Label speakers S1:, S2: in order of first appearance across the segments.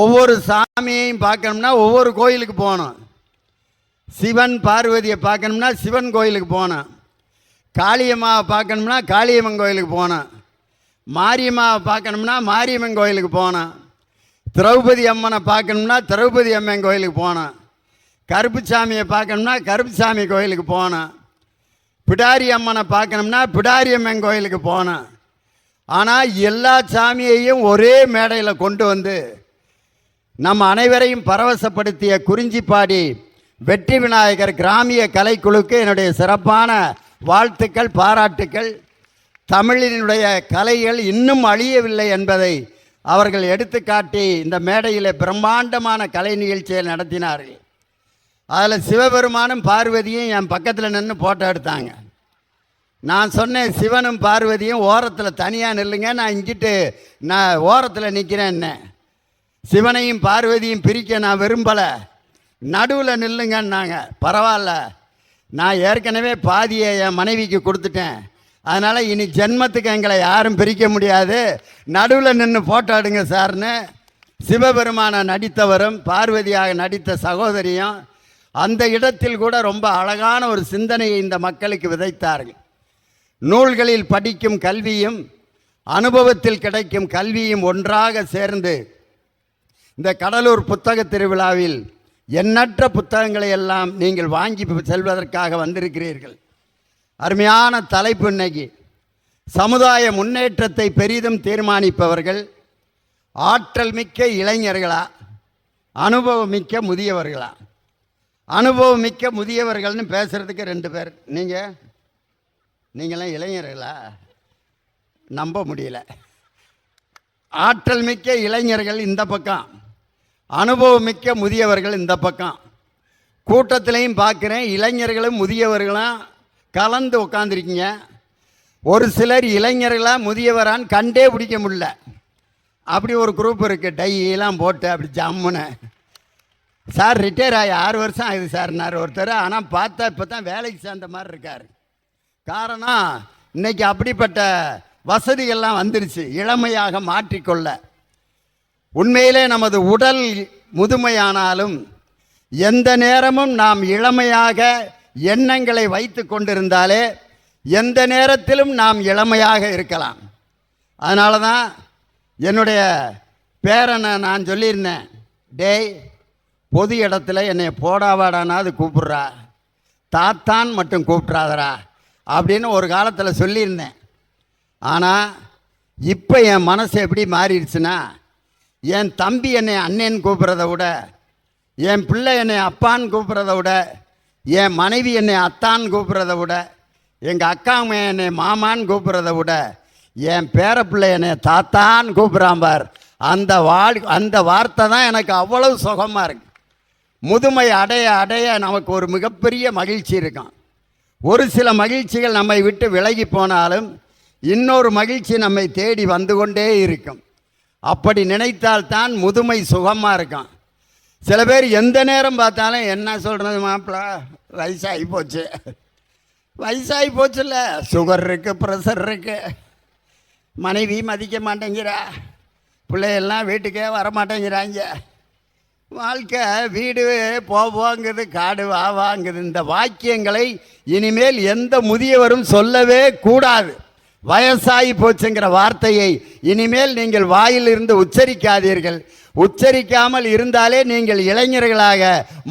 S1: ஒவ்வொரு சாமியையும் பார்க்கணும்னா ஒவ்வொரு கோயிலுக்கு போகணும். சிவன் பார்வதியை பார்க்கணும்னா சிவன் கோயிலுக்கு போகணும். காளியம்மாவை பார்க்கணும்னா காளியம்மன் கோயிலுக்கு போகணும். மாரியம்மாவை பார்க்கணும்னா மாரியம்மன் கோயிலுக்கு போகணும். திரௌபதி அம்மனை பார்க்கணும்னா திரௌபதி அம்மன் கோயிலுக்கு போகணும். கருப்புசாமியை பார்க்கணும்னா கருப்புசாமி கோயிலுக்கு போகணும். பிடாரி அம்மனை பார்க்கணும்னா பிடாரி அம்மன் கோயிலுக்கு போகணும். ஆனால் எல்லா சாமியையும் ஒரே மேடையில் கொண்டு வந்து நம்ம அனைவரையும் பரவசப்படுத்திய குறிஞ்சிப்பாடி வெற்றி விநாயகர் கிராமிய கலைக்குழுக்கு என்னுடைய சிறப்பான வாழ்த்துக்கள், பாராட்டுக்கள். தமிழினுடைய கலைகள் இன்னும் அழியவில்லை என்பதை அவர்கள் எடுத்துக்காட்டி இந்த மேடையில் பிரம்மாண்டமான கலை நிகழ்ச்சியை நடத்தினார்கள். அதில் சிவபெருமானும் பார்வதியும் என் பக்கத்தில் நின்று ஃபோட்டோ எடுத்தாங்க. நான் சொன்னேன், சிவனும் பார்வதியும் ஓரத்தில் தனியாக நில்லுங்க, நான் இங்கிட்டு நான் ஓரத்தில் நிற்கிறேன். சிவனையும் பார்வதியும் பிரிக்க நான் விரும்பலை, நடுவில் நில்லுங்கன்னாங்க. பரவாயில்ல, நான் ஏற்கனவே பாதியை என் மனைவிக்கு கொடுத்துட்டேன், அதனால் இனி ஜென்மத்துக்கு எங்களை யாரும் பிரிக்க முடியாது, நடுவில் நின்று ஃபோட்டோ எடுங்க சார்னு சிவபெருமானை நடித்தவரும் பார்வதியாக நடித்த சகோதரியும் அந்த இடத்தில் கூட ரொம்ப அழகான ஒரு சிந்தனையை இந்த மக்களுக்கு விதைத்தார்கள். நூல்களில் படிக்கும் கல்வியும் அனுபவத்தில் கிடைக்கும் கல்வியும் ஒன்றாக சேர்ந்து இந்த கடலூர் புத்தக திருவிழாவில் எண்ணற்ற புத்தகங்களை எல்லாம் நீங்கள் வாங்கி செல்வதற்காக வந்திருக்கிறீர்கள். அருமையான தலைப்பு. இன்னைக்கு சமுதாய முன்னேற்றத்தை பெரிதும் தீர்மானிப்பவர்கள் ஆற்றல் மிக்க இளைஞர்களா, அனுபவம் மிக்க முதியவர்களா? அனுபவம் மிக்க முதியவர்கள்னு பேசுகிறதுக்கு ரெண்டு பேர். நீங்களாம் இளைஞர்களா? நம்ப முடியல. ஆற்றல் மிக்க இளைஞர்கள் இந்த பக்கம், அனுபவம் மிக்க முதியவர்கள் இந்த பக்கம். கூட்டத்திலையும் பார்க்குறேன், இளைஞர்களும் முதியவர்களும் கலந்து உட்காந்துருக்கீங்க. ஒரு சிலர் இளைஞர்களாக முதியவரான்னு கண்டே பிடிக்க முடியல. அப்படி ஒரு குரூப் இருக்குது, டையெல்லாம் போட்டு அப்படி ஜம்முன்னு. சார் ரிட்டையர் ஆகி 6 வருஷம் ஆகுது சார்னார் ஒருத்தர். ஆனால் பார்த்தா இப்போ தான் வேலைக்கு சேர்ந்த மாதிரி இருக்கார். காரணம், இன்றைக்கி அப்படிப்பட்ட வசதிகள்லாம் வந்துருச்சு இளமையாக மாற்றிக்கொள்ள. உண்மையிலே நமது உடல் முதுமையானாலும் எந்த நேரமும் நாம் இளமையாக எண்ணங்களை வைத்து கொண்டிருந்தாலே எந்த நேரத்திலும் நாம் இளமையாக இருக்கலாம். அதனால தான் என்னுடைய பேரனை நான் சொல்லியிருந்தேன், டேய் பொது இடத்துல என்னை போடாவாடானாது கூப்பிட்றா, தாத்தான் மட்டும் கூப்பிட்றாதரா அப்படின்னு ஒரு காலத்தில் சொல்லியிருந்தேன். ஆனால் இப்போ என் மனசு எப்படி மாறிடுச்சுன்னா, என் தம்பி என்னை அண்ணன் கூப்பிட்றத விட, என் பிள்ளை என்னை அப்பான்னு கூப்பிட்றத விட, என் மனைவி என்னை அத்தான்னு கூப்பிட்றத விட, எங்கள் அக்கா என்னை மாமான்னு கூப்பிட்றத விட, என் பேரப்பிள்ளை என்னை தாத்தான்னு கூப்பிட்றான் பார், அந்த வார்த்தை தான் எனக்கு அவ்வளவு சுகமாக இருக்கு. முதுமை அடைய அடைய நமக்கு ஒரு மிகப்பெரிய மகிழ்ச்சி இருக்கும். ஒரு சில மகிழ்ச்சிகள் நம்மை விட்டு விலகி போனாலும் இன்னொரு மகிழ்ச்சி நம்மை தேடி வந்து கொண்டே இருக்கும். அப்படி நினைத்தால்தான் முதுமை சுகமாக இருக்கும். சில பேர் எந்த நேரம் பார்த்தாலும் என்ன சொல்கிறது, மாப்பிள்ள வயசாகி போச்சு, வயசாகி போச்சுல்ல, சுகர் இருக்குது, ப்ரெஷர் இருக்குது, மனைவி மதிக்க மாட்டேங்கிறா, பிள்ளையெல்லாம் வீட்டுக்கே வரமாட்டேங்கிறாங்க, வாழ்க்கை வீடு போவாங்குது, காடு வாங்குது. இந்த வாக்கியங்களை இனிமேல் எந்த முதியவரும் சொல்லவே கூடாது. வயசாகி போச்சுங்கிற வார்த்தையை இனிமேல் நீங்கள் வாயிலிருந்து உச்சரிக்காதீர்கள். உச்சரிக்காமல் இருந்தாலே நீங்கள் இளைஞர்களாக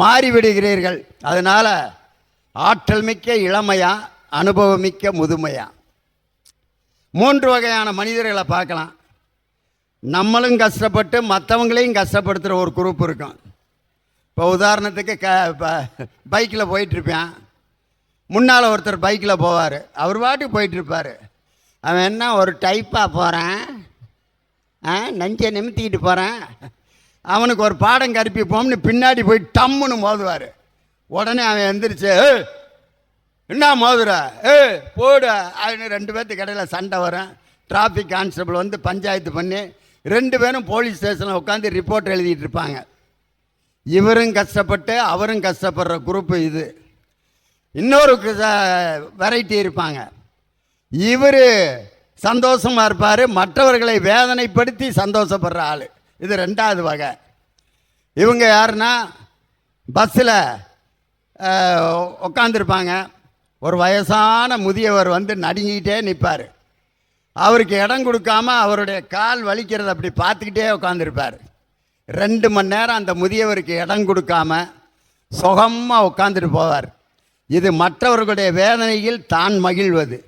S1: மாறிவிடுகிறீர்கள். அதனால் ஆற்றல் மிக்க இளமையா, அனுபவம் மிக்க முதுமையா, 3 வகையான மனிதர்களை பார்க்கலாம். நம்மளும் கஷ்டப்பட்டு மற்றவங்களையும் கஷ்டப்படுத்துகிற ஒரு குரூப் இருக்கும். இப்போ உதாரணத்துக்கு பைக்கில் போயிட்டுருப்பேன், முன்னால் ஒருத்தர் பைக்கில் போவார், அவர் பாட்டுக்கு போயிட்டுருப்பார். அவன் என்ன ஒரு டைப்பாக போகிறான், நஞ்சை நிமித்திக்கிட்டு போகிறான், அவனுக்கு ஒரு பாடம் கற்பிப்போம்னு பின்னாடி போய் டம்முன்னு மோதுவார். உடனே அவன் எந்திரிச்சு, என்ன மோதுற, போடு அப்படின்னு 2 பேர்த்துக்கு இடையில் சண்டை வரும். டிராஃபிக் கான்ஸ்டபிள் வந்து பஞ்சாயத்து பண்ணி 2 பேரும் போலீஸ் ஸ்டேஷனில் உட்காந்து ரிப்போர்ட் எழுதிட்டு இருப்பாங்க. இவரும் கஷ்டப்பட்டு அவரும் கஷ்டப்படுற குரூப்பு இது. இன்னொரு வெரைட்டி இருப்பாங்க, இவர் சந்தோஷமாக இருப்பார், மற்றவர்களை வேதனைப்படுத்தி சந்தோஷப்படுற ஆள். இது ரெண்டாவது வகை. இவங்க யாருன்னா, பஸ்ஸில் உட்காந்துருப்பாங்க. ஒரு வயசான முதியவர் வந்து நடுங்கிக்கிட்டே நிற்பார். அவருக்கு இடம் கொடுக்காம அவருடைய கால் வலிக்கிறத அப்படி பார்த்துக்கிட்டே உட்காந்துருப்பார். 2 மணி நேரம் அந்த முதியவருக்கு இடம் கொடுக்காம சுகமாக உட்காந்துட்டு போவார். இது மற்றவர்களுடைய வேதனையில் தான் மகிழ்வது.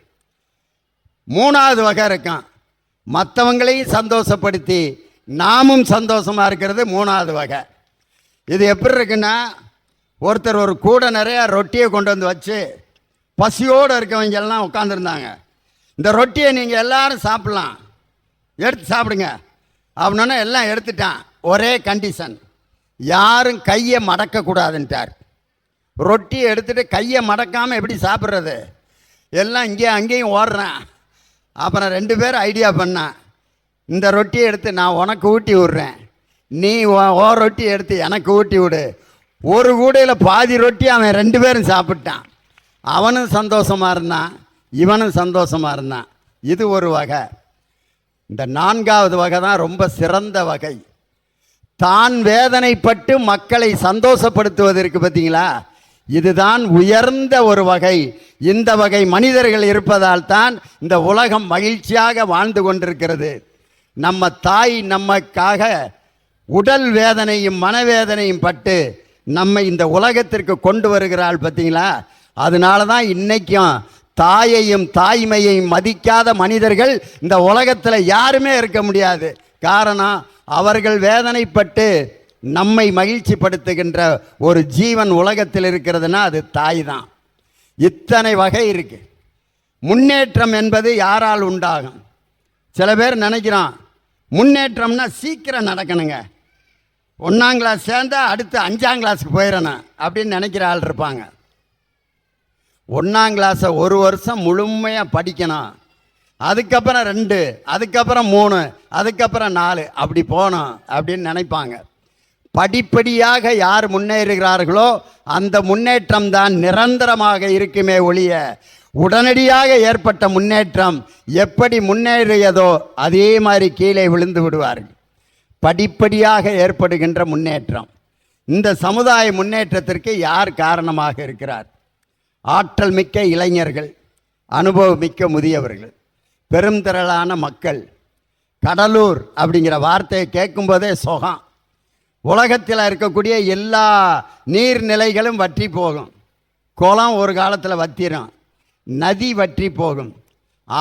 S1: 3வது வகை இருக்கான், மற்றவங்களையும் சந்தோஷப்படுத்தி நாமும் சந்தோஷமாக இருக்கிறது 3வது வகை. இது எப்படி இருக்குன்னா, ஒருத்தர் ஒரு கூடை நிறையா ரொட்டியை கொண்டு வந்து வச்சு பசியோடு இருக்கவங்க எல்லாம் உட்காந்துருந்தாங்க. இந்த ரொட்டியை நீங்கள் எல்லாரும் சாப்பிட்லாம், எடுத்து சாப்பிடுங்க அப்படின்னா எல்லாம் எடுத்துட்டான். ஒரே கண்டிஷன், யாரும் கையை மடக்கக்கூடாதுன்ட்டார். ரொட்டியை எடுத்துகிட்டு கையை மடக்காமல் எப்படி சாப்பிட்றது? எல்லாம் இங்கேயும் அங்கேயும் ஓடுறேன். அப்புறம் 2 பேர் ஐடியா பண்ணான், இந்த ரொட்டியை எடுத்து நான் உனக்கு ஊட்டி விட்றேன், நீ ஓ ரொட்டி எடுத்து எனக்கு ஊட்டி விடு. ஒரு கூடையில் பாதி ரொட்டி அவன் 2 பேரும் சாப்பிட்டான். அவனும் சந்தோஷமாக இருந்தான், இவனும் சந்தோஷமாக இருந்தான். இது ஒரு வகை. இந்த 4வது வகை தான் ரொம்ப சிறந்த வகை. தான் வேதனைப்பட்டு மக்களை சந்தோஷப்படுத்துவதற்கு பார்த்தீங்களா, இதுதான் உயர்ந்த ஒரு வகை. இந்த வகை மனிதர்கள் இருப்பதால் தான் இந்த உலகம் மகிழ்ச்சியாக வாழ்ந்து கொண்டிருக்கிறது. நம்ம தாய் நமக்காக உடல் வேதனையும் மனவேதனையும் பட்டு நம்மை இந்த உலகத்திற்கு கொண்டு வருகிறாள் பார்த்தீங்களா. அதனால தான் இன்றைக்கும் தாயையும் தாய்மையையும் மதிக்காத மனிதர்கள் இந்த உலகத்தில் யாருமே இருக்க முடியாது. காரணம், அவர்கள் வேதனைப்பட்டு நம்மை மகிழ்ச்சிப்படுத்துகின்ற ஒரு ஜீவன் உலகத்தில் இருக்கிறதுனா அது தாய் தான். இத்தனை வகை இருக்கு. முன்னேற்றம் என்பது யாரால் உண்டாகும்? சில பேர் நினைக்கிறான் முன்னேற்றம்னா சீக்கிரம் நடக்கணுங்க, 1ஆம் கிளாஸ் சேர்ந்தா அடுத்து 5ஆம் கிளாஸுக்கு போயிடணும் அப்படின்னு நினைக்கிற ஆள் இருப்பாங்க. 1ஆம் கிளாஸை 1 வருஷம் முழுமையாக படிக்கணும், அதுக்கப்புறம் 2, அதுக்கப்புறம் 3, அதுக்கப்புறம் 4 அப்படி போகணும் அப்படின்னு நினைப்பாங்க. படிப்படியாக யார் முன்னேறுகிறார்களோ அந்த முன்னேற்றம் தான் நிரந்தரமாக இருக்குமே ஒழிய, உடனடியாக ஏற்பட்ட முன்னேற்றம் எப்படி முன்னேறியதோ அதே மாதிரி கீழே விழுந்து விடுவார்கள். படிப்படியாக ஏற்படுகின்ற முன்னேற்றம். இந்த சமுதாய முன்னேற்றத்திற்கு யார் காரணமாக இருக்கிறார்? ஆற்றல் மிக்க இளைஞர்கள், அனுபவமிக்க முதியவர்கள், பெருந்திரளான மக்கள். கடலூர் அப்படிங்கிற வார்த்தையை கேட்கும்போதே சுகம். உலகத்தில் இருக்கக்கூடிய எல்லா நீர்நிலைகளும் வற்றி போகும். குளம் ஒரு காலத்தில் வற்றிடும், நதி வற்றி போகும்,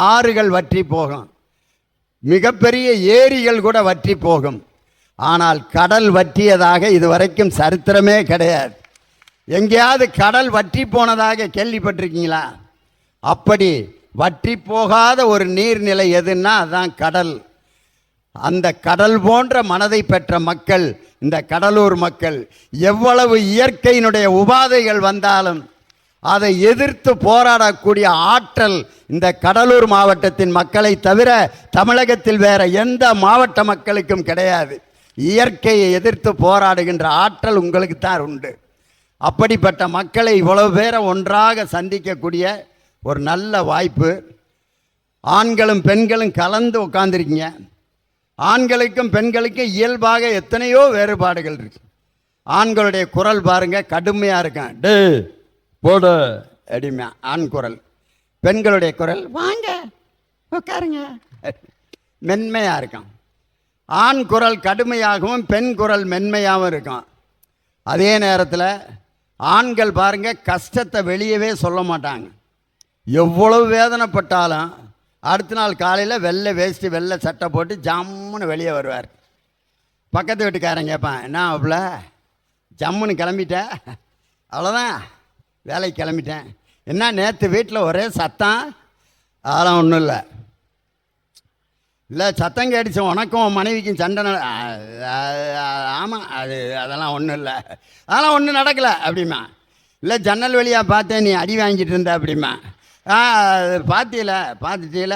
S1: ஆறுகள் வற்றி போகும், மிகப்பெரிய ஏரிகள் கூட வற்றி போகும். ஆனால் கடல் வற்றியதாக இதுவரைக்கும் சரித்திரமே கிடையாது. எங்கேயாவது கடல் வற்றி போனதாக கேள்விப்பட்டிருக்கீங்களா? அப்படி வற்றி போகாத ஒரு நீர்நிலை எதுன்னா அதுதான் கடல். அந்த கடல் போன்ற மனதை பெற்ற மக்கள் இந்த கடலூர் மக்கள். எவ்வளவு இயற்கையினுடைய உபாதைகள் வந்தாலும் அதை எதிர்த்து போராடக்கூடிய ஆற்றல் இந்த கடலூர் மாவட்டத்தின் மக்களை தவிர தமிழகத்தில் வேற எந்த மாவட்ட மக்களுக்கும் கிடையாது. இயற்கையை எதிர்த்து போராடுகின்ற ஆற்றல் உங்களுக்கு தான் உண்டு. அப்படிப்பட்ட மக்களை இவ்வளவு பேரை ஒன்றாக சந்திக்கக்கூடிய ஒரு நல்ல வாய்ப்பு. ஆண்களும் பெண்களும் கலந்து உட்காந்துருக்கீங்க. ஆண்களுக்கும் பெண்களுக்கும் இயல்பாக எத்தனையோ வேறுபாடுகள் இருக்கு. ஆண்களுடைய குரல் பாருங்க, கடுமையாக இருக்கும், டே போடு அடிமையா ஆண் குரல். பெண்களுடைய குரல் வாங்க உட்காருங்க மென்மையாக இருக்கும். ஆண் குரல் கடுமையாகவும் பெண் குரல் மென்மையாகவும் இருக்கும். அதே நேரத்தில் ஆண்கள் பாருங்க கஷ்டத்தை வெளியவே சொல்ல மாட்டாங்க. எவ்வளவு வேதனைப்பட்டாலும் அடுத்த நாள் காலையில் வெள்ளை வேஸ்ட்டு வெள்ளை சட்டை போட்டு ஜம்முன்னு வெளியே வருவார். பக்கத்து வீட்டுக்காரன் கேட்பான், என்ன அவ்வளோ ஜம்முன்னு கிளம்பிட்டேன்? அவ்வளோதான், வேலைக்கு கிளம்பிட்டேன். என்ன நேற்று வீட்டில் ஒரே சத்தம்? அதெல்லாம் ஒன்றும் இல்லை. இல்லை சத்தம் கேட்டுச்சு, உனக்கும் மனைவிக்கும் சண்டை ஆமாம் அதெல்லாம் ஒன்றும் இல்லை, அதெல்லாம் ஒன்றும் நடக்கலை அப்படிமா. இல்லை ஜன்னல் வழியாக பார்த்தேன் நீ அடி வாங்கிட்டு இருந்த அப்படிமா. பார்த்துட்டீல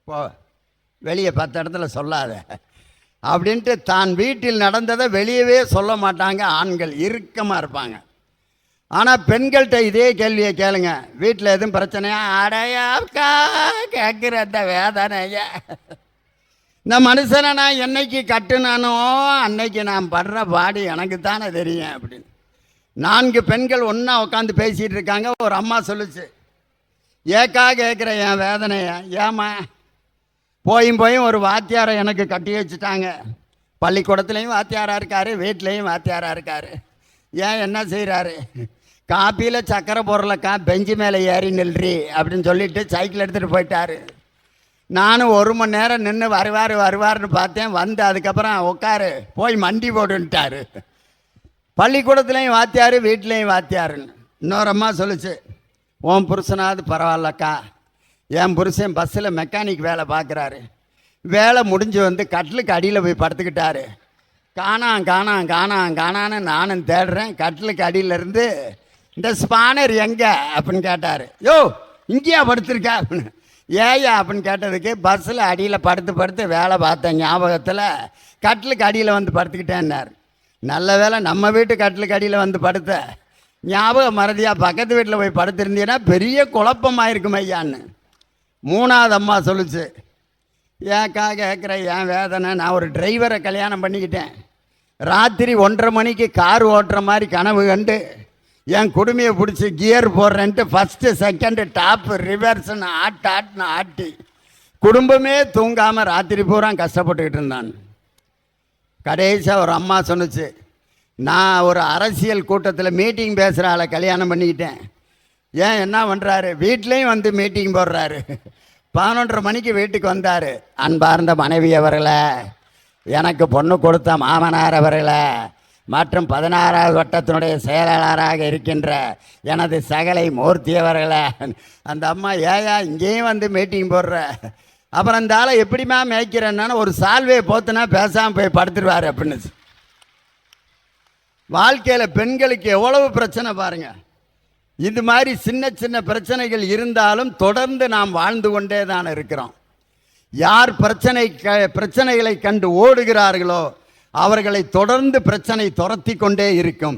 S1: போ, வெளியே 10 இடத்துல சொல்லாத அப்படின்ட்டு தான் வீட்டில் நடந்ததை வெளியவே சொல்ல மாட்டாங்க. ஆண்கள் இறுக்கமாக இருப்பாங்க. ஆனால் பெண்கள்கிட்ட இதே கேள்வியை கேளுங்க, வீட்டில் எதுவும் பிரச்சனையா, அடையாக்கா கேட்குற அந்த வேதனைய. இந்த மனுஷனை நான் என்னைக்கு கட்டுனானோ அன்னைக்கு நான் படுற பாடு எனக்கு தானே தெரியும் அப்படின்னு. 4 பெண்கள் ஒன்றா உட்காந்து பேசிகிட்டு இருக்காங்க. ஒரு அம்மா சொல்லுச்சு, ஏக்கா கேட்குற என் வேதனைய, ஏம்மா போயும் ஒரு வாத்தியாரை எனக்கு கட்டி வச்சுட்டாங்க. பள்ளிக்கூடத்துலேயும் வாத்தியாராக இருக்கார், வீட்லேயும் வாத்தியாராக இருக்கார். ஏன் என்ன செய்கிறாரு, காப்பியில் சக்கரை பொருளைக்கா பெஞ்சு மேலே ஏறி நில்றி அப்படின்னு சொல்லிவிட்டு சைக்கிள் எடுத்துகிட்டு போயிட்டார். நானும் 1 மணி நேரம் நின்று வருவார்னு பார்த்தேன். வந்து அதுக்கப்புறம் உட்காரு போய் மண்டி போட்டுன்ட்டார். பள்ளிக்கூடத்துலேயும் வாத்தியார், வீட்லேயும் வாத்தியாருன்னு. இன்னொரு அம்மா சொல்லிச்சு, உன் புருஷனாவது பரவாயில்லக்கா, என் புருஷன் பஸ்ஸில் மெக்கானிக் வேலை பார்க்குறாரு. வேலை முடிஞ்சு வந்து கட்டிலுக்கு அடியில் போய் படுத்துக்கிட்டாரு. காணான்னு நானும் தேடுறேன். கட்டிலுக்கு அடியிலேருந்து இந்த ஸ்பானர் எங்கே அப்படின்னு கேட்டார். யோ இங்கேயா படுத்துருக்கா அப்படின்னு. ஏயா அப்படின்னு கேட்டதுக்கு, பஸ்ஸில் அடியில் படுத்து வேலை பார்த்தேன் ஞாபகத்தில் கட்டிலுக்கு அடியில் வந்து படுத்துக்கிட்டேன்னார். நல்ல வேலை நம்ம வீட்டு கட்டிலுக்கு அடியில் வந்து படுத்த ஞாபகம் மறதியாக பக்கத்து வீட்டில் போய் படுத்திருந்தீங்கன்னா பெரிய குழப்பமாயிருக்கும் ஐயான்னு. 3வது அம்மா சொல்லிச்சு, ஏக்கா கேட்குற என் வேதனை, நான் ஒரு டிரைவரை கல்யாணம் பண்ணிக்கிட்டேன். ராத்திரி 1:30 மணிக்கு கார் ஓட்டுற மாதிரி கனவு கண்டு என் குடுமையை பிடிச்சி கியர் போடுறேன்ட்டு ஃபஸ்ட்டு செகண்டு டாப்பு ரிவர்ஸ்ன்னு ஆட்டி குடும்பமே தூங்காமல் ராத்திரி பூரா கஷ்டப்பட்டுக்கிட்டு இருந்தான். கடைசியாக ஒரு அம்மா சொன்னிச்சு, நான் ஒரு அரசியல் கூட்டத்தில் மீட்டிங் பேசுகிற ஆளை கல்யாணம் பண்ணிக்கிட்டேன். ஏன் என்ன பண்ணுறாரு, வீட்லேயும் வந்து மீட்டிங் போடுறாரு. 11:30 மணிக்கு வீட்டுக்கு வந்தார். அன்பார்ந்த மனைவி அவர்களை, எனக்கு பொண்ணு கொடுத்த மாமனார் அவர்களை, மற்றும் 16வது வட்டத்தினுடைய செயலாளராக இருக்கின்ற எனது சகலை மூர்த்தி அவர்களை. அந்த அம்மா, ஏயா இங்கேயும் வந்து மீட்டிங் போடுற, அப்புறம் அந்த ஆளை எப்படிமா மேய்க்கிறேன்னு ஒரு சால்வையை போத்துனா பேசாமல் போய் படுத்துருவார் அப்படின்னு. வாழ்க்கையில் பெண்களுக்கு எவ்வளவு பிரச்சனை பாருங்கள். இது மாதிரி சின்ன பிரச்சனைகள் இருந்தாலும் தொடர்ந்து நாம் வாழ்ந்து கொண்டே தான் இருக்கிறோம். யார் பிரச்சனைகளை கண்டு ஓடுகிறார்களோ அவர்களை தொடர்ந்து பிரச்சனை துரத்தி கொண்டே இருக்கும்.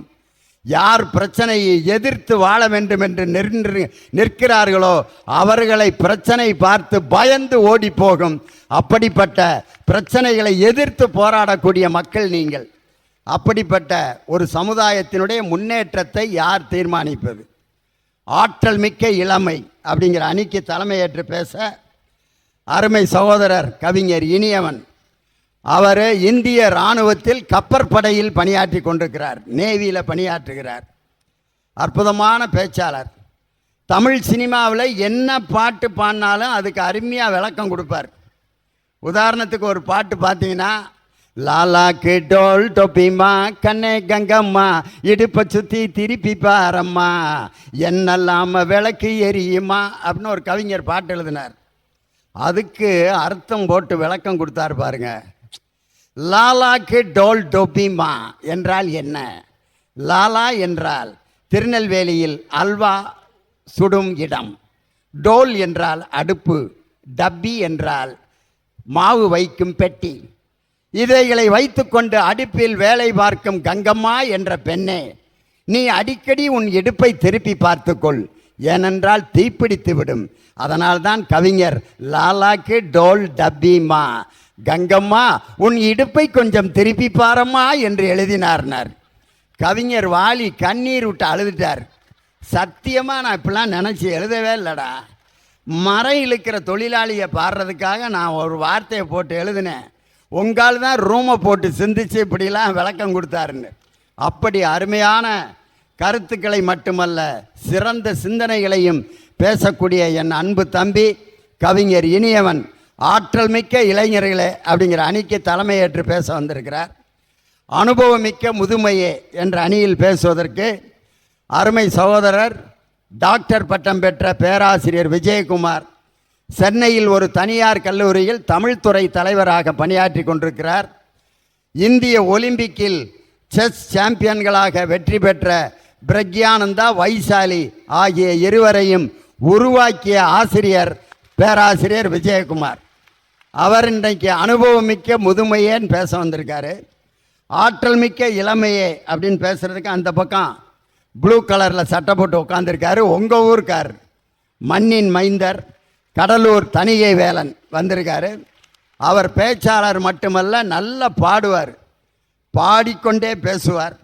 S1: யார் பிரச்சனையை எதிர்த்து வாழ வேண்டும் என்று நிற்கிறார்களோ அவர்களை பிரச்சனை பார்த்து பயந்து ஓடி போகும். அப்படிப்பட்ட பிரச்சனைகளை எதிர்த்து போராடக்கூடிய மக்கள் நீங்கள். அப்படிப்பட்ட ஒரு சமுதாயத்தினுடைய முன்னேற்றத்தை யார் தீர்மானிப்பது? ஆற்றல் மிக்க இளமை அப்படிங்கிற அணிக்கு தலைமையேற்று பேச அருமை சகோதரர் கவிஞர் இனியவன். அவர் இந்திய இராணுவத்தில் கப்பற்படையில் பணியாற்றி கொண்டிருக்கிறார், நேவியில் பணியாற்றுகிறார். அற்புதமான பேச்சாளர். தமிழ் சினிமாவில் என்ன பாட்டு பாடினாலும் அதுக்கு அருமையாக விளக்கம் கொடுப்பார். உதாரணத்துக்கு ஒரு பாட்டு பார்த்தீங்கன்னா, லாலாக்கு டோல் தொப்பிம்மா கண்ணே கங்கம்மா இடுப்பை சுற்றி திருப்பி பாரம்மா என்னெல்லாம விளக்கு எரியுமா அப்படின்னு ஒரு கவிஞர் பாட்டு எழுதினார். அதுக்கு அர்த்தம் போட்டு விளக்கம் கொடுத்தாரு பாருங்க. லாலாக்கு டோல் டொப்பிமா என்றால் என்ன? லாலா என்றால் திருநெல்வேலியில் அல்வா சுடும் இடம், டோல் என்றால் அடுப்பு, டப்பி என்றால் மாவு வைக்கும் பெட்டி. இதைகளை வைத்துக்கொண்டு அடுப்பில் வேலை பார்க்கும் கங்கம்மா என்ற பெண்ணே, நீ அடிக்கடி உன் இடுப்பை திருப்பி பார்த்துக்கொள், ஏனென்றால் தீப்பிடித்து விடும். அதனால்தான் கவிஞர் லாலாக்கு டோல் டப்பிமா, கங்கம்மா உன் இடுப்பை கொஞ்சம் திருப்பி பாரம்மா என்று எழுதினார்னார். கவிஞர் வாலி கண்ணீர் விட்டு அழுதுட்டார். சத்தியமாக நான் இப்படிலாம் நினச்சி எழுதவே இல்லைடா. மரம் இழுக்கிற தொழிலாளியை பாடுறதுக்காக நான் ஒரு வார்த்தையை போட்டு எழுதினேன். உங்கால் தான் ரூமை போட்டு சிந்திச்சு இப்படிலாம் விளக்கம் கொடுத்தாருன்னு. அப்படி அருமையான கருத்துக்களை மட்டுமல்ல, சிறந்த சிந்தனைகளையும் பேசக்கூடிய என் அன்பு தம்பி கவிஞர் இனியவன் ஆற்றல் மிக்க இளைஞர்களே அப்படிங்கிற அணிக்கு தலைமையேற்று பேச வந்திருக்கிறார். அனுபவமிக்க முதுமையே என்ற அணியில் பேசுவதற்கு அருமை சகோதரர் டாக்டர் பட்டம் பெற்ற பேராசிரியர் விஜயகுமார் சென்னையில் ஒரு தனியார் கல்லூரியில் தமிழ்துறை தலைவராக பணியாற்றி கொண்டிருக்கிறார். இந்திய ஒலிம்பிக்கில் செஸ் சாம்பியன்களாக வெற்றி பெற்ற பிரக்யானந்தா, வைசாலி ஆகிய இருவரையும் உருவாக்கிய ஆசிரியர் பேராசிரியர் விஜயகுமார். அவர் இன்றைக்கு அனுபவமிக்க முதுமையேன்னு பேச வந்திருக்காரு. ஆற்றல் மிக்க இளமையே அப்படின்னு பேசுகிறதுக்கு அந்த பக்கம் ப்ளூ கலரில் சட்டை போட்டு உட்காந்துருக்காரு. உங்கள் ஊருக்கார் மண்ணின் மைந்தர் கடலூர் தணிகை வேலன் வந்திருக்காரு. அவர் பேச்சாளர் மட்டுமல்ல, நல்லா பாடுவார், பாடிக்கொண்டே பேசுவார்.